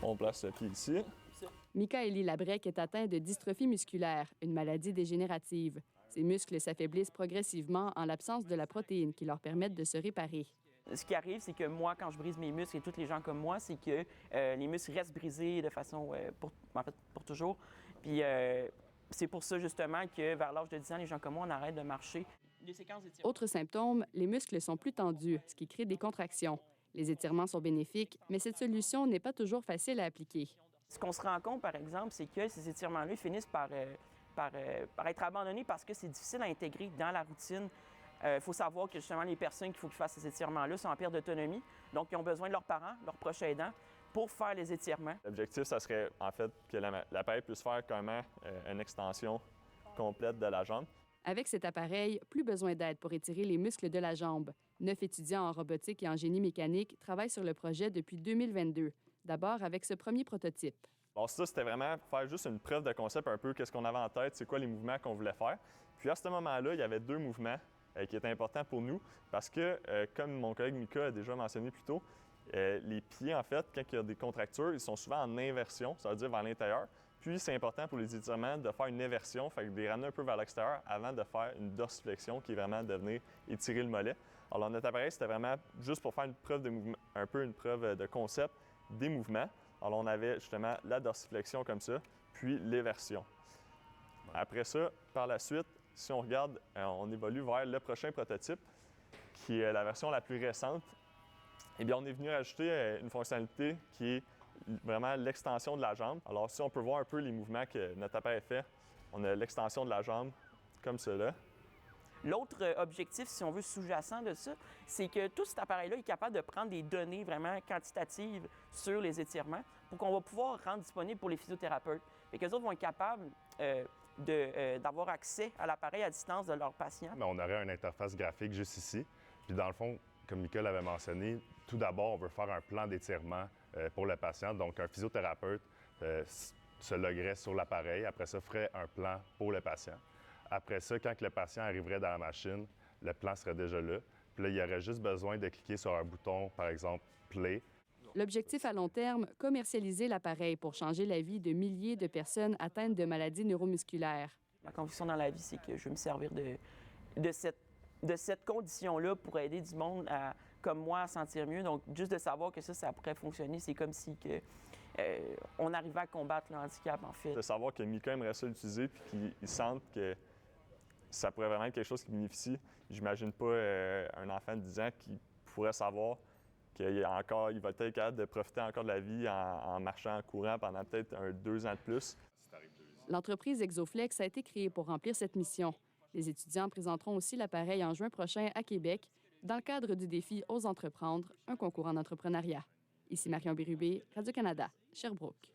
On place le pied ici. Mika-Élie Labrec est atteint de dystrophie musculaire, une maladie dégénérative. Ses muscles s'affaiblissent progressivement en l'absence de la protéine qui leur permet de se réparer. Ce qui arrive, c'est que moi, quand je brise mes muscles et tous les gens comme moi, c'est que les muscles restent brisés de façon, pour toujours. Puis c'est pour ça, justement, que vers l'âge de 10 ans, les gens comme moi, on arrête de marcher. Autre symptôme, les muscles sont plus tendus, ce qui crée des contractions. Les étirements sont bénéfiques, mais cette solution n'est pas toujours facile à appliquer. Ce qu'on se rend compte, par exemple, c'est que ces étirements-là finissent par être abandonnés parce que c'est difficile à intégrer dans la routine. Il faut savoir que justement les personnes qu'il faut qu'ils fassent ces étirements-là sont en perte d'autonomie, donc ils ont besoin de leurs parents, leurs proches aidants, pour faire les étirements. L'objectif, ça serait en fait que l'appareil puisse faire carrément une extension complète de la jambe. Avec cet appareil, plus besoin d'aide pour étirer les muscles de la jambe. 9 étudiants en robotique et en génie mécanique travaillent sur le projet depuis 2022. D'abord avec ce premier prototype. Alors ça, c'était vraiment faire juste une preuve de concept un peu, qu'est-ce qu'on avait en tête, c'est quoi les mouvements qu'on voulait faire. Puis à ce moment-là, il y avait 2 mouvements qui étaient importants pour nous parce que, comme mon collègue Mika a déjà mentionné plus tôt, les pieds, en fait, quand il y a des contractures, ils sont souvent en inversion, ça veut dire vers l'intérieur. Puis c'est important pour les étirements de faire une inversion, fait que de les ramener un peu vers l'extérieur avant de faire une dorsiflexion qui est vraiment de venir étirer le mollet. Alors notre appareil, c'était vraiment juste pour faire une preuve de mouvement, un peu une preuve de concept des mouvements. Alors on avait justement la dorsiflexion comme ça, puis l'éversion. Après ça, par la suite, si on regarde, on évolue vers le prochain prototype, qui est la version la plus récente. Eh bien, on est venu rajouter une fonctionnalité qui est vraiment l'extension de la jambe. Alors, si on peut voir un peu les mouvements que notre appareil fait, on a l'extension de la jambe comme cela. L'autre objectif, si on veut, sous-jacent de ça, c'est que tout cet appareil-là est capable de prendre des données vraiment quantitatives sur les étirements pour qu'on va pouvoir rendre disponible pour les physiothérapeutes. Et qu'eux autres vont être capables d'avoir accès à l'appareil à distance de leurs patients. Mais on aurait une interface graphique juste ici. Puis dans le fond, comme Mika l'avait mentionné, tout d'abord, on veut faire un plan d'étirement pour le patient. Donc, un physiothérapeute se loguerait sur l'appareil. Après ça, ferait un plan pour le patient. Après ça, quand le patient arriverait dans la machine, le plan serait déjà là. Puis là, il y aurait juste besoin de cliquer sur un bouton, par exemple, « Play ». L'objectif à long terme, commercialiser l'appareil pour changer la vie de milliers de personnes atteintes de maladies neuromusculaires. Ma conviction dans la vie, c'est que je veux me servir de cette condition-là pour aider du monde comme moi à sentir mieux. Donc, juste de savoir que ça pourrait fonctionner, c'est comme si on arrivait à combattre le handicap, en fait. De savoir que Mika aimerait ça l'utiliser puis qu'il sente que ça pourrait vraiment être quelque chose qui bénéficie. J'imagine pas un enfant de 10 ans qui pourrait savoir qu'il va peut-être être capable de profiter encore de la vie en marchant, en courant pendant peut-être 2 ans de plus. L'entreprise Exoflex a été créée pour remplir cette mission. Les étudiants présenteront aussi l'appareil en juin prochain à Québec, dans le cadre du défi Ose entreprendre, un concours en entrepreneuriat. Ici Marion Bérubé, Radio-Canada, Sherbrooke.